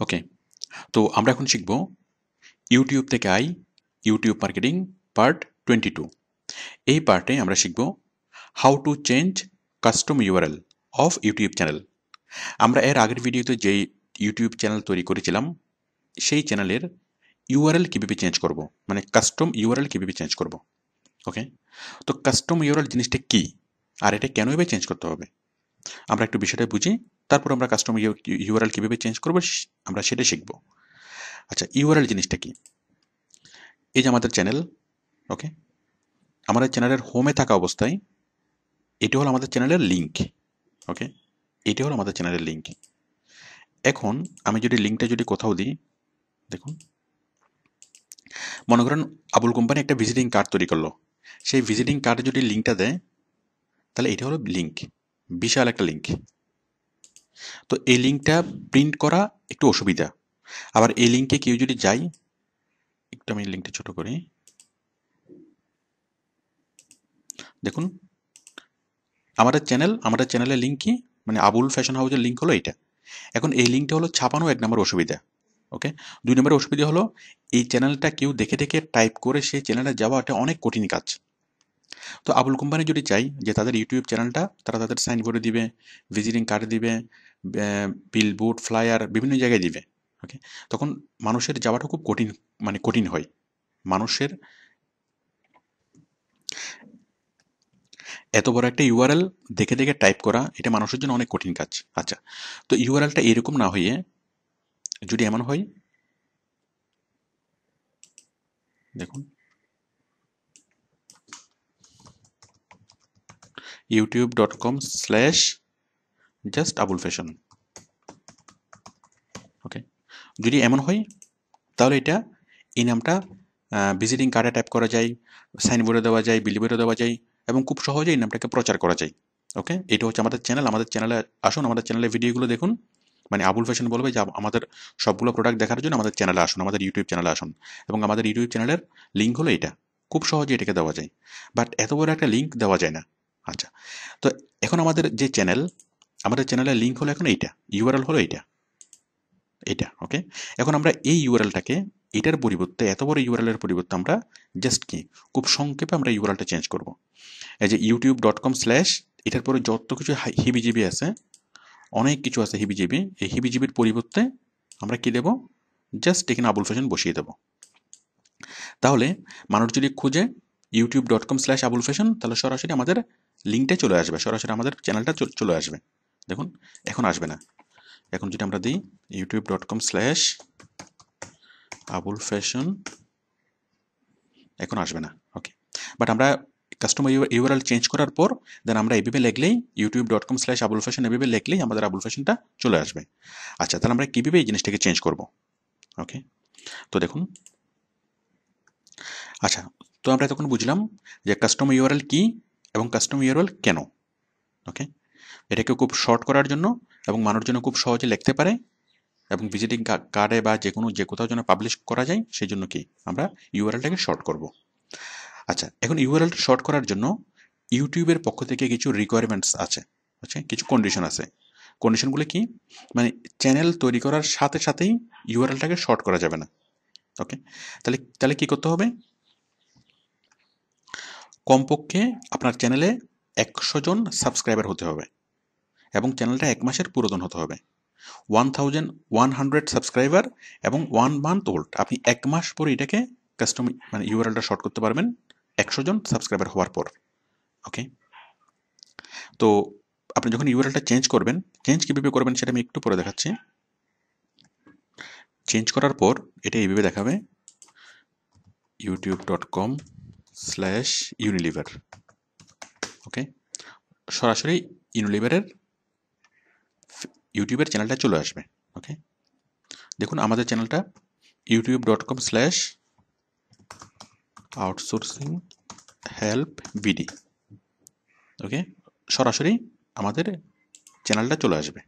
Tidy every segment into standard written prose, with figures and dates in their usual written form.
ওকে, তো আমরা এখন শিখব ইউটিউব থেকে আই ইউটিউব মার্কেটিং পার্ট 22। এই পার্টে আমরা শিখব how to change custom URL of YouTube channel. আমরা এর আগের ভিডিওতে যেই ইউটিউব চ্যানেল তৈরি করেছিলাম সেই চ্যানেলের ইউআরএল কীভাবে চেঞ্জ করব, মানে কাস্টম ইউআরএল কীভাবে চেঞ্জ করব। ওকে, তো কাস্টম ইউআরএল জিনিসটা কী আর এটা কেন এভাবে চেঞ্জ করতে হবে আমরা একটু বিষয়টা বুঝি, তারপর আমরা কাস্টম ইউআরএল কীভাবে চেঞ্জ করবো আমরা সেটা শিখব। আচ্ছা, ইউআরএল জিনিসটা কি? এই যে আমাদের চ্যানেল, ওকে, আমাদের চ্যানেলের হোমে থাকা অবস্থায় এটি হলো আমাদের চ্যানেলের লিঙ্ক। ওকে, এটি হলো আমাদের চ্যানেলের লিঙ্ক। এখন আমি যদি লিঙ্কটা যদি কোথাও দিই, দেখুন, মনে করেন আবুল কোম্পানি একটা ভিজিটিং কার্ড তৈরি করলো, সেই ভিজিটিং কার্ডে যদি লিঙ্কটা দেয় তাহলে এটা হলো লিঙ্ক, বিশাল একটা লিঙ্ক। তো এই লিঙ্কটা প্রিন্ট করা একটু অসুবিধা, আবার এই লিঙ্কে কেউ যদি যায়, একটু আমি লিঙ্কটা ছোট করি, দেখুন আমাদের চ্যানেলের লিঙ্ক কি, মানে আবুল ফ্যাশন হাউসের লিঙ্ক হলো এইটা। এখন এই লিঙ্কটা হলো ছাপানো এক নম্বর অসুবিধা। ওকে, দুই নম্বর অসুবিধা হলো এই চ্যানেলটা কেউ দেখে দেখে টাইপ করে সেই চ্যানেলে যাওয়াটা অনেক কঠিন কাজ। তো আবুল কোম্পানি যদি চাই যে তাদের ইউটিউব চ্যানেলটা তারা তাদের সাইনবোর্ডে দিবে, ভিজিটিং কার্ডে দিবে, বিলবোর্ড, ফ্লায়ার বিভিন্ন জায়গায় দিবে, ওকে, তখন মানুষের যাওয়াটা খুব কঠিন, মানে কঠিন হয়। মানুষের এত বড় একটা ইউআরএল দেখে দেখে টাইপ করা এটা মানুষের জন্য অনেক কঠিন কাজ। আচ্ছা, তো ইউআরএলটা এরকম না হয়ে যদি এমন হয়, দেখুন youtube.com/just আবুল ফ্যাশন। ওকে, যদি এমন হয় তাহলে এটা এই নামটা ভিজিটিং কার্ডে টাইপ করা যায়, সাইনবোর্ডে দেওয়া যায়, বিলবোর্ডে দেওয়া যায় এবং খুব সহজেই এই নামটাকে প্রচার করা যায়। ওকে, এটা হচ্ছে আমাদের চ্যানেল। আমাদের চ্যানেলে আসুন, আমাদের চ্যানেলের ভিডিওগুলো দেখুন, মানে আবুল ফ্যাশন বলবে যে আমাদের সবগুলো প্রোডাক্ট দেখার জন্য আমাদের চ্যানেলে আসুন, আমাদের ইউটিউব চ্যানেলে আসুন, এবং আমাদের ইউটিউব চ্যানেলের লিঙ্ক হলো এটা, খুব সহজে এটাকে দেওয়া যায়, বাট এত বড় একটা লিঙ্ক দেওয়া যায় না। আচ্ছা, তো এখন আমাদের যে চ্যানেল, আমাদের চ্যানেলের লিঙ্ক হলো এখন এইটা, ইউআরএল হলো এইটা, এটা। ওকে, এখন আমরা এই ইউআরএলটাকে, এটার পরিবর্তে, এত বড় ইউআরএল এর পরিবর্তে আমরা জাস্ট কি খুব সংক্ষেপে আমরা ইউআরএলটা চেঞ্জ করব। এই যে youtube.com/ এটার পরে যত কিছু হিবিজিবি আছে, অনেক কিছু আছে হিবিজিবি, এই হিবিজিবির পরিবর্তে আমরা কি দেব, জাস্ট এখানে আবুল ফ্যাশন বসিয়ে দেব। তাহলে মানুষ যদি খুঁজে youtube.com/ আবুল ফ্যাশন তাহলে সরাসরি আমাদের লিঙ্কটা চলে আসবে, সরাসরি আমাদের চ্যানেলটা চলে আসবে। দেখুন এখন আসবে না। এখন যদি আমরা দিই youtube.com/ আবুল ফ্যাশন, এখন আসবে না। ওকে, বাট আমরা কাস্টমার ইউআরএল চেঞ্জ করার পর দেন আমরা এইভাবে লিখলেই youtube.com/ আবুল ফ্যাশন এভাবে লিখলেই আমাদের আবুল ফ্যাশনটা চলে আসবে। আচ্ছা, তাহলে আমরা কীভাবে এই জিনিসটাকে চেঞ্জ করব? ওকে, তো দেখুন, আচ্ছা, তো আমরা তখন বুঝলাম যে কাস্টম ইউআরএল কি এবং কাস্টম ইউআরএল কেন। ওকে, এটাকে খুব শর্ট করার জন্য এবং মানুষ যেন খুব সহজে লিখতে পারে এবং ভিজিটিং কার্ডে বা যে কোথাও যেন পাবলিশ করা যায়, সেই জন্য কি আমরা ইউআরএলটাকে শর্ট করব। আচ্ছা, এখন ইউআরএলটা শর্ট করার জন্য ইউটিউবের পক্ষ থেকে কিছু রিকোয়ারমেন্টস আছে, আচ্ছা, কিছু কন্ডিশন আছে। কন্ডিশনগুলো কি, মানে চ্যানেল তৈরি করার সাথে সাথেই ইউআরএলটাকে শর্ট করা যাবে না। ওকে, তাহলে কি করতে হবে, কমপক্ষে আপনার চ্যানেলে 100 জন সাবস্ক্রাইবার হতে হবে এবং চ্যানেলটা 1 মাসের পুরাতন হতে হবে। 1100 সাবস্ক্রাইবার এবং 1 মান্থ ওল্ড, আপনি 1 মাস পরে এটাকে কাস্টম মানে ইউআরএলটা শর্ট করতে পারবেন 100 জন সাবস্ক্রাইবার হওয়ার পর। ওকে, তো আপনি যখন ইউআরএলটা চেঞ্জ করবেন, চেঞ্জ কীভাবে করবেন সেটা আমি একটু পরে দেখাচ্ছি। চেঞ্জ করার পর এটা এইভাবে দেখাবে youtube.com/unilever। ওকে, সরাসরি ইউনিলিভারের ইউটিউবের চ্যানেলটা চলে আসবে। ওকে, দেখুন আমাদের চ্যানেলটা youtube.com/outsourcing help bd। ওকে, সরাসরি আমাদের চ্যানেলটা চলে আসবে।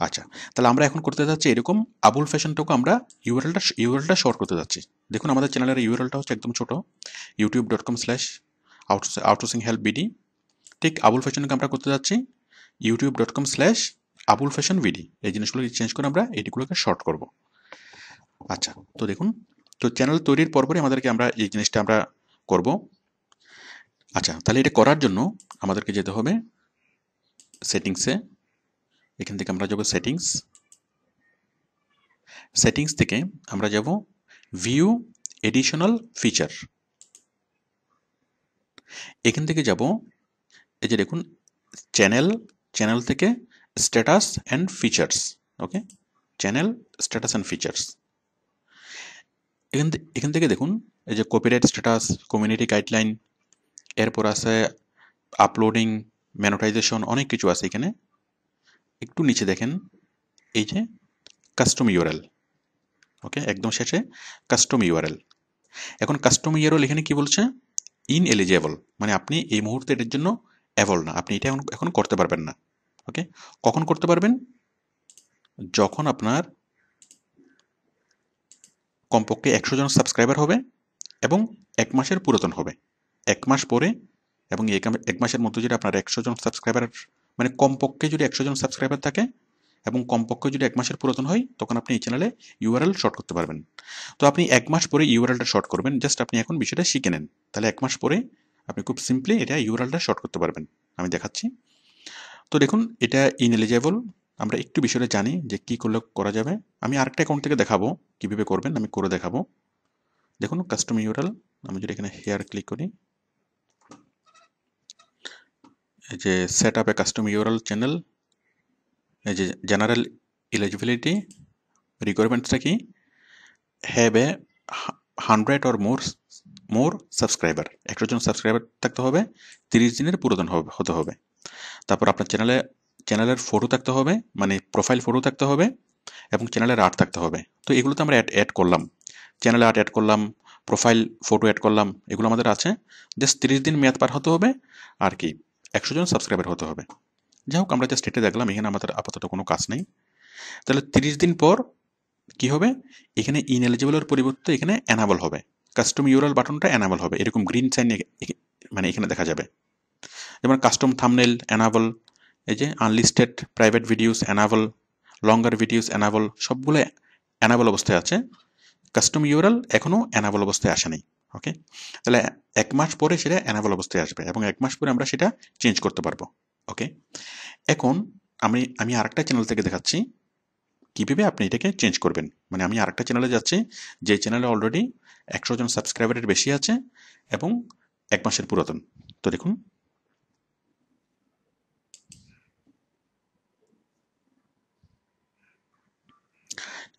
আচ্ছা, তাহলে আমরা এখন করতে যাচ্ছি এরকম আবুল ফ্যাশনটাকে আমরা ইউআরএলটা শর্ট করতে যাচ্ছি। দেখুন আমাদের চ্যানেলের ইউআরএলটা হচ্ছে একদম ছোট, youtube.com/outsourcing help bd। ঠিক আবুল ফ্যাশনকে আমরা করতে যাচ্ছি youtube.com/ আবুল ফ্যাশন ভিডি, এই জিনিসগুলোকে চেঞ্জ করে আমরা এটিগুলোকে শর্ট করব। আচ্ছা, তো দেখুন, তো চ্যানেল তৈরির পরপরই আমাদেরকে আমরা এই জিনিসটা আমরা করব। আচ্ছা, তাহলে এটা করার জন্য আমাদেরকে যেতে হবে সেটিংসে। এখান থেকে আমরা যাব সেটিংস। সেটিংস থেকে আমরা যাব ভিউ এডিশনাল ফিচার। এখান থেকে যাব, এই যে দেখুন চ্যানেল, চ্যানেল থেকে status and features. Okay, channel status and features. এখান থেকে দেখুন এই যে কপিরাইট স্ট্যাটাস, কমিউনিটি গাইডলাইন, এরপর আছে আপলোডিং, মনিটাইজেশন, অনেক কিছু আছে এখানে। একটু নিচে দেখেন এই যে কাস্টম ইউআরএল। ওকে, একদম শেষে কাস্টম ইউআরএল। এখন কাস্টম ইউআরএল এখানে কি বলছে? ইনএলিজেবল, মানে আপনি এই মুহূর্তে এটার জন্য অ্যাভল না, আপনি এটা এখন করতে পারবেন না। ওকে, কখন করতে পারবেন? যখন আপনার কমপক্ষে 100 জন সাবস্ক্রাইবার হবে এবং 1 মাসের পুরাতন হবে। 1 মাস পরে এবং এই 1 মাসের মধ্যে যদি আপনার 100 জন সাবস্ক্রাইবার, মানে কমপক্ষে যদি 100 জন সাবস্ক্রাইবার থাকে এবং কমপক্ষে যদি 1 মাসের পুরাতন হয়, তখন আপনি এই চ্যানেলে ইউআরএল শর্ট করতে পারবেন। তো আপনি 1 মাস পরে ইউআরএলটা শর্ট করবেন, জাস্ট আপনি এখন বিষয়টা শিখে নেন, তাহলে 1 মাস পরে আপনি খুব সিম্পলি এটা ইউআরএলটা শর্ট করতে পারবেন। আমি দেখাচ্ছি। তো দেখুন এটা ইনএলিজেবল, আমরা একটু বিষয়টা জানি যে কি করলে করা যাবে। আমি আরেকটা অ্যাকাউন্ট থেকে দেখাবো কিভাবে করবেন, আমি করে দেখাবো। দেখুন কাস্টম ইউআরএল, আমি যদি এখানে হেয়ার ক্লিক করি, এই যে set up a custom URL channel, এই যে জেনারেল এলিজিবিলিটি রিকোয়ারমেন্টসটা কি, have a 100 or more subscriber, 100 জন সাবস্ক্রাইবার থাকতে হবে, 30 দিনের পুরাতন হতে হবে। তারপর আপনার চ্যানেলের ফটো থাকতে হবে, মানে প্রোফাইল ফটো থাকতে হবে, এবং চ্যানেলের আর্ট থাকতে হবে। তো এগুলো তো আমরা অ্যাড করলাম, চ্যানেলে আর্ট অ্যাড করলাম, প্রোফাইল ফটো অ্যাড করলাম, এগুলো আমাদের আছে। জাস্ট 30 দিন মেয়াদ পার হতে হবে, আর কি 100 জন সাবস্ক্রাইবার হতে হবে। যাই হোক, আমরা জাস্ট এটা দেখলাম, এখানে আমাদের আপাতত কোনো কাজ নেই। তাহলে 30 দিন পর কি হবে? এখানে ইনএলিজিবলের পরিবর্তে এখানে এনাবল হবে, কাস্টম ইউআরএল বাটনটা এনাবল হবে, এরকম গ্রিন সাইন মানে এখানে দেখা যাবে। যেমন কাস্টম থাম্বনেল এনাবল, এই যে আনলিস্টেড প্রাইভেট ভিডিওস এনাবল, লঙ্গার ভিডিওস এনাবল, সবগুলো এনাবল অবস্থায় আছে। কাস্টম ইউআরএল এখনো এনাবল অবস্থায় আসে নাই। ওকে, তাহলে 1 মাস পরে সেটা এনাবল অবস্থায় আসবে এবং 1 মাস পরে আমরা সেটা চেঞ্জ করতে পারবো। ওকে, এখন আমি আরেকটা চ্যানেল থেকে দেখাচ্ছি কিভাবে আপনি এটাকে চেঞ্জ করবেন। মানে আমি আরেকটা চ্যানেলে যাচ্ছি, যে চ্যানেলে অলরেডি 100 জন সাবস্ক্রাইবারের বেশি আছে এবং 1 মাসের পুরাতন। তো দেখুন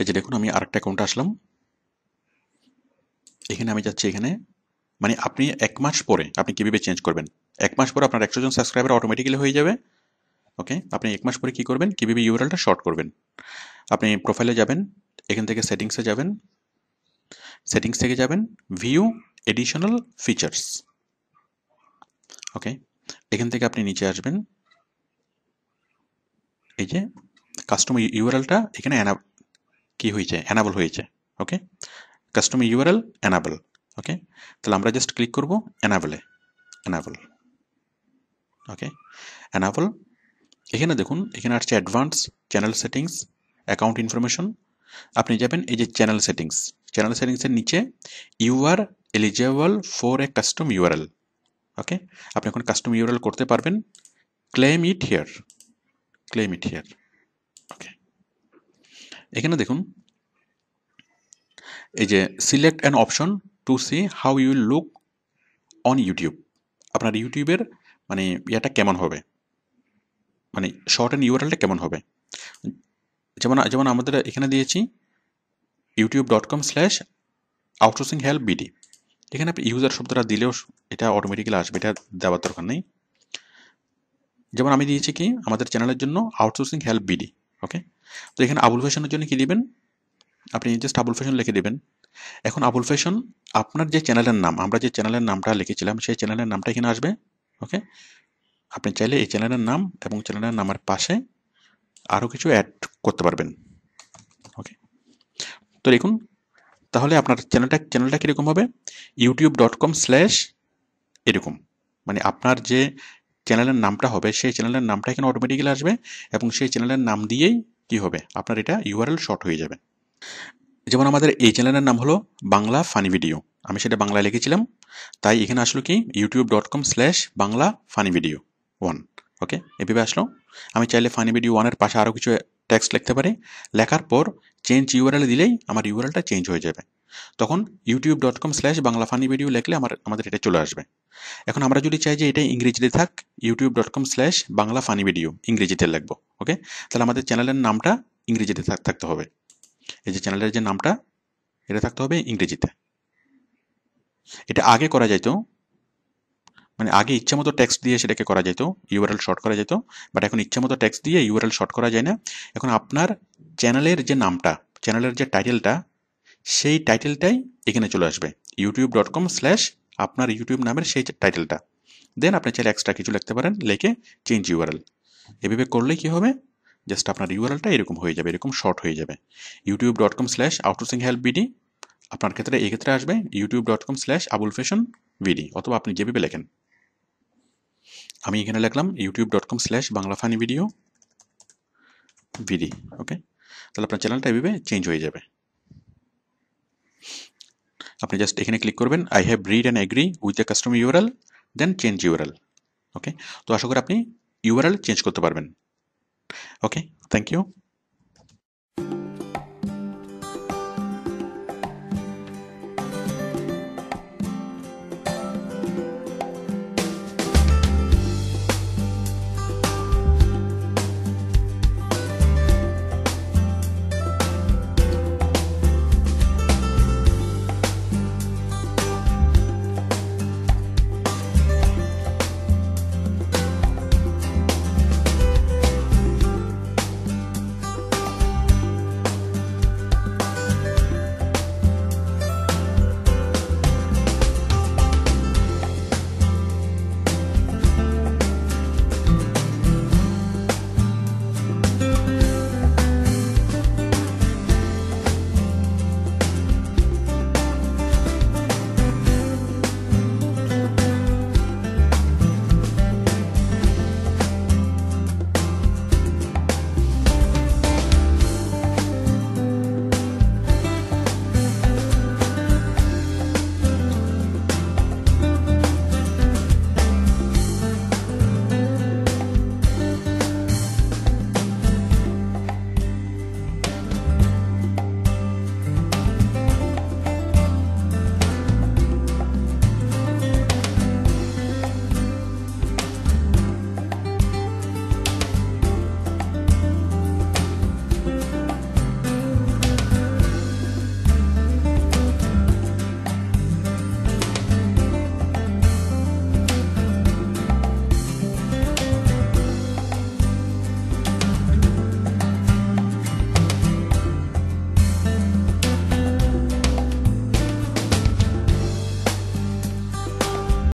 এই যে দেখুন আমি আরেকটা অ্যাকাউন্টে আসলাম, এখানে আমি যাচ্ছি, এখানে মানে আপনি 1 মাস পরে আপনি কিভাবে চেঞ্জ করবেন। 1 মাস পরে আপনার 100 জন সাবস্ক্রাইবার অটোমেটিক্যালি হয়ে যাবে। ওকে, আপনি 1 মাস পরে কি করবেন, কিভাবে ইউআরএলটা শর্ট করবেন। আপনি প্রোফাইলে যাবেন, এখান থেকে সেটিংসে যাবেন, সেটিংস থেকে যাবেন ভিউ এডিশনাল ফিচার্স। ওকে, এখান থেকে আপনি নিচে আসবেন, এই যে কাস্টম ইউআরএলটা এখানে কি হয়েছে, এনাবল হয়েছে। ওকে, কাস্টম ইউআরএল এনাবল। ওকে, তাহলে আমরা জাস্ট ক্লিক করব এনাবলে, এনাবল। ওকে, এনাবল। এখানে দেখুন, এখানে আসছে advance, channel settings, account information. আপনি যাবেন এই যে চ্যানেল সেটিংস, চ্যানেল সেটিংসের নিচে you are eligible for a custom URL. Okay, আপনি এখন কাস্টম ইউআরএল করতে পারবেন, claim it here, claim it here. Okay, এখানে দেখুন এই যে select an option to see how you will look on YouTube, আপনার ইউটিউবের মানে ইয়েটা কেমন হবে, মানে শর্ট অ্যান্ড ইউআরএলটা কেমন হবে। যেমন যেমন আমাদের এখানে দিয়েছি youtube.com/outsourcinghelpbd, এখানে আপনি ইউজার শব্দটা দিলেও এটা অটোমেটিক্যালি আসবে, এটা দেওয়ার দরকার নেই। যেমন আমি দিয়েছি কি আমাদের চ্যানেলের জন্য আউটসোর্সিং হেল্প বিডি। ওকে, তো এখানে আবুল ফ্যাশনের জন্য কি দিবেন, আপনি জাস্ট আবুল ফ্যাশন লিখে দেবেন। এখন আবুল ফ্যাশন আপনার যে চ্যানেলের নাম, আমরা যে চ্যানেলের নামটা লিখেছিলাম সেই চ্যানেলের নামটা এখানে আসবে। ওকে, আপনি চাইলে এই চ্যানেলের নাম এবং চ্যানেলের নামের পাশে আরও কিছু অ্যাড করতে পারবেন। ওকে, তো দেখুন তাহলে আপনার চ্যানেলটা কীরকম হবে, youtube.com/ এরকম, মানে আপনার যে চ্যানেলের নামটা হবে সেই চ্যানেলের নামটা এখানে অটোমেটিক্যালি আসবে এবং সেই চ্যানেলের নাম দিয়েই কি হবে আপনার এটা ইউআরএল শর্ট হয়ে যাবে। যেমন আমাদের এই চ্যানেলের নাম হলো বাংলা ফানি ভিডিও, আমি সেটা বাংলায় লিখেছিলাম, তাই এখানে আসলো কি youtube.com/বাংলা ফানি ভিডিও 1। ওকে, এভাবে আসলো। আমি চাইলে ফানি ভিডিও 1-এর পাশে আরও কিছু টেক্সট লিখতে পারি, লেখার পর চেঞ্জ ইউআরএল দিলেই আমার ইউআরএলটা চেঞ্জ হয়ে যাবে। তখন youtube.com/বাংলা ফানি ভিডিও লিখলে আমাদের এটা চলে আসবে। এখন আমরা যদি চাই যে এটা ইংরেজিতে থাক, youtube.com/বাংলা ফানি ভিডিও ইংরেজিতে লিখবো। ওকে, তাহলে আমাদের চ্যানেলের নামটা ইংরেজিতে থাকতে হবে। এই যে চ্যানেলের যে নামটা এটা থাকতে হবে ইংরেজিতে। এটা আগে করা যেত, মানে আগে ইচ্ছা মতো টেক্সট দিয়ে সেটাকে করা যেত, ইউআরএল শর্ট করা যেত, বাট এখন ইচ্ছা মতো টেক্সট দিয়ে ইউআরএল শর্ট করা যায় না। এখন আপনার চ্যানেলের যে নামটা, চ্যানেলের যে টাইটেলটা, সেই টাইটেলটাই এখানে চলে আসবে, youtube.com/ আপনার ইউটিউব নামের সেই টাইটেলটা। দেন আপনি চাইলে এক্সট্রা কিছু লিখতে পারেন, লিখে চেঞ্জ ইউআরএল। এভাবে করলে কি হবে, জাস্ট আপনার ইউআরএলটা এরকম হয়ে যাবে, এরকম শর্ট হয়ে যাবে, youtube.com/outsourcinghelpbd। আপনার ক্ষেত্রে এই ক্ষেত্রে আসবে youtube.com/abulfashion.vd, অথবা আপনি যেভাবে লেখেন। আমি এখানে লিখলাম youtube.com/বাংলা ফানি ভিডিও ভিডি। ওকে, তাহলে আপনার চ্যানেলটা এভাবে চেঞ্জ হয়ে যাবে। আপনি জাস্ট এখানে ক্লিক করবেন, I have read and agree with the custom URL, then change URL. Okay, তো আশা করি আপনি ইউআরএল চেঞ্জ করতে পারবেন। Okay, thank you.